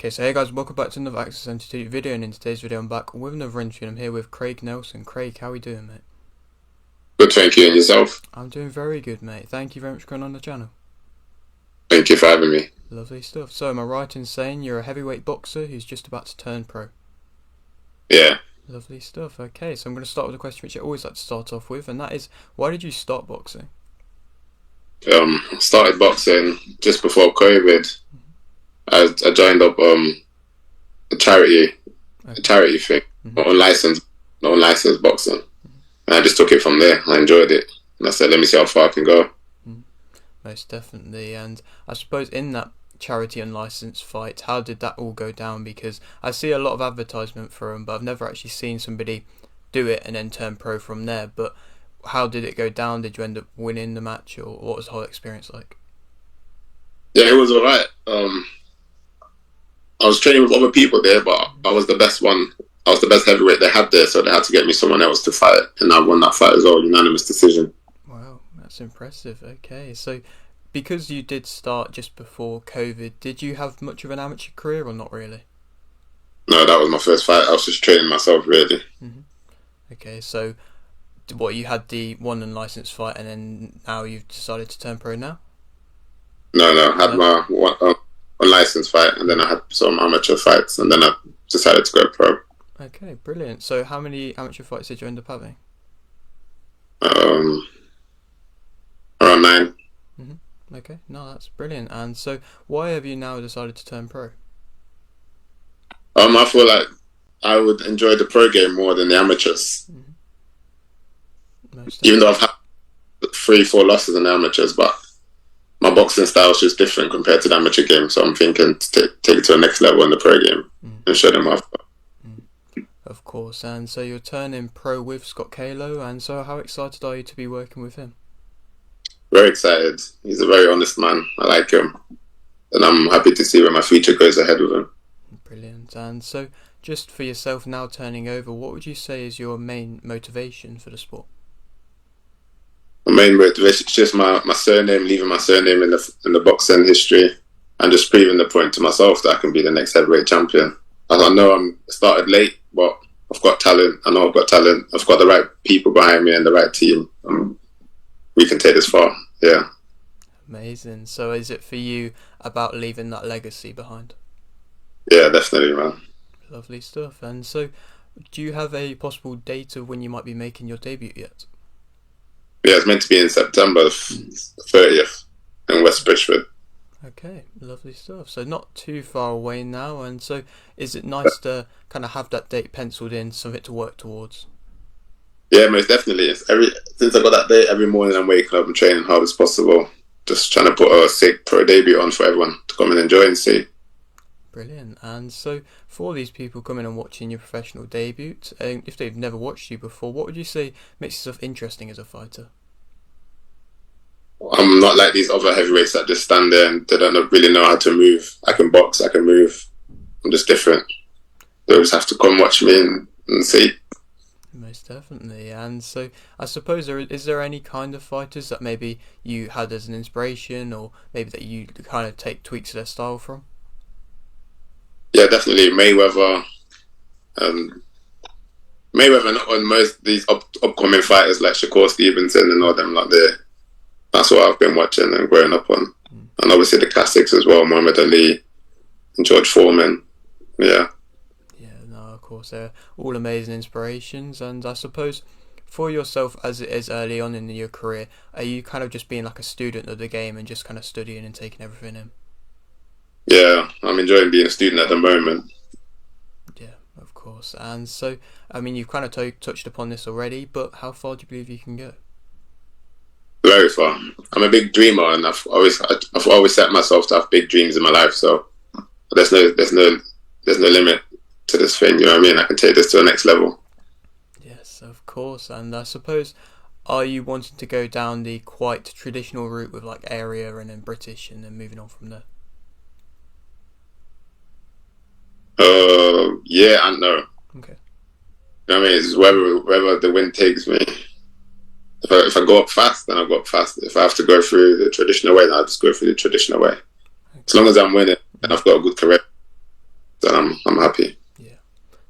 Okay, so hey guys, welcome back to another Access Institute video, and in today's video I'm back with another interview, and I'm here with Craig Nelson. Craig, how are we doing, mate? Good, thank you. And yourself? I'm doing very good, mate. Thank you very much for coming on the channel. Thank you for having me. Lovely stuff. So am I right in saying you're a heavyweight boxer who's just about to turn pro? Yeah. Lovely stuff. Okay, so I'm going to start with a question which I always like to start off with, and that is, why did you start boxing? Started boxing just before COVID. I joined up a charity thing, Mhm. non-licensed boxing, and I just took it from there. I enjoyed it, and I said, let me see how far I can go. Most definitely, and I suppose in that charity unlicensed fight, how did that all go down? Because I see a lot of advertisement for them, but I've never actually seen somebody do it and then turn pro from there. But how did it go down? Did you end up winning the match, or what was the whole experience like? Yeah, it was alright. I was training with other people there, but I was the best one. I was the best heavyweight they had there, so they had to get me someone else to fight, and I won that fight as well, unanimous decision. Wow, that's impressive. Okay, so because you did start just before COVID, did you have much of an amateur career or not really? No, that was my first fight. I was just training myself, really. hmm Okay, so what, you had the one unlicensed fight and then now you've decided to turn pro now? No, I had No? my one unlicensed fight, and then I had some amateur fights, and then I decided to go pro. Okay, brilliant. So how many amateur fights did you end up having? Um, Around 9. Okay, no, that's brilliant. And so why have you now decided to turn pro? I feel like I would enjoy the pro game more than the amateurs, Most even though definitely. I've had 3, 4 losses in the amateurs, but my boxing style is just different compared to the amateur game. So I'm thinking to take it to the next level in the pro game Mm, and show them off. mm. Of course, and so you're turning pro with Scott Kalo, and so how excited are you to be working with him? Very excited. He's a very honest man. I like him, and I'm happy to see where my future goes ahead with him. Brilliant. And so just for yourself now turning over, what would you say is your main motivation for the sport? My main motivation is just my surname, leaving my surname in the boxing history, and just proving the point to myself that I can be the next heavyweight champion. I know I'm started late, but I've got talent. I know I've got talent. I've got the right people behind me and the right team. We can take this far. Yeah, Amazing. So is it for you about leaving that legacy behind? yeah, definitely, man. Lovely stuff. And so do you have a possible date of when you might be making your debut yet? Yeah, it's meant to be in September 30th in West Bridgford. Okay, lovely stuff. So not too far away now, and so is it nice to kind of have that date penciled in, something to work towards? Yeah, most definitely. Since I got that day, every morning I'm waking up and training hard as possible. Just trying to put a sick pro debut on for everyone to come and enjoy and see. Brilliant. And so for these people coming and watching your professional debut, if they've never watched you before, what would you say makes yourself interesting as a fighter? I'm not like these other heavyweights that just stand there and they don't really know how to move. I can box, I can move. I'm just different. They'll just have to come watch me and see. Most definitely. And so I suppose is there any kind of fighters that maybe you had as an inspiration, or maybe that you kind of take tweaks of their style from? Yeah, definitely Mayweather. Um, Mayweather and most these upcoming fighters like Shakur Stevenson and all them like there. That's what I've been watching and growing up on. Mm. And obviously the classics as well, Muhammad Ali and George Foreman. Yeah. Yeah, no, of course, they're all amazing inspirations. And I suppose for yourself, as it is early on in your career, are you kind of just being like a student of the game and just kind of studying and taking everything in? Yeah, I'm enjoying being a student at the moment. Yeah, of course. And so, I mean, you've kind of touched upon this already, but how far do you believe you can go? Very far. I'm a big dreamer, and I've always set myself to have big dreams in my life. So there's no limit to this thing. You know what I mean? I can take this to the next level. Yes, of course. And I suppose, are you wanting to go down the quite traditional route with like area and then British and then moving on from there? Yeah and no. Okay. You know what I mean? It's wherever the wind takes me. If I go up fast, then I go up fast. If I have to go through the traditional way, then I just go through the traditional way. As Okay. long as I'm winning and Mm. I've got a good career, I'm happy.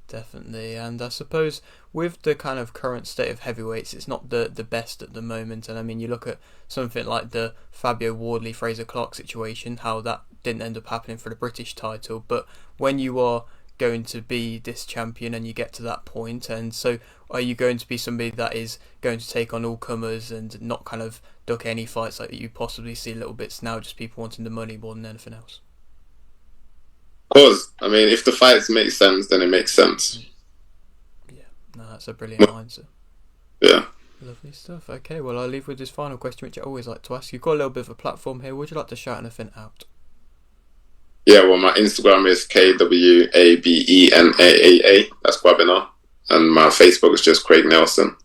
Definitely, and I suppose with the kind of current state of heavyweights, it's not the best at the moment. And I mean, you look at something like the Fabio Wardley Fraser Clark situation, how that didn't end up happening for the British title. But when you are going to be this champion and you get to that point, and so are you going to be somebody that is going to take on all comers and not kind of duck any fights like you possibly see little bits now, just people wanting the money more than anything else? Of course, I mean, if the fights make sense, then it makes sense. Yeah, no, that's a brilliant answer. Yeah. Lovely stuff. Okay, well, I'll leave with this final question, which I always like to ask. You've got a little bit of a platform here. Would you like to shout anything out? Yeah, well, my Instagram is KWABENAAA. That's Kwabena. And my Facebook is just Craig Nelson.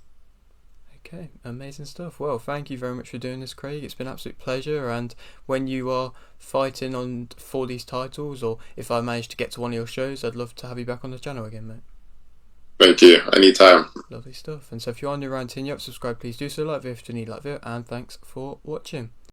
Okay, amazing stuff. Well, thank you very much for doing this, Craig. It's been an absolute pleasure. And when you are fighting on for these titles, or if I manage to get to one of your shows, I'd love to have you back on the channel again, mate. Thank you. Anytime. Lovely stuff. And so if you're new around here and you haven't subscribed, please do so. Like video if you need like video. And thanks for watching.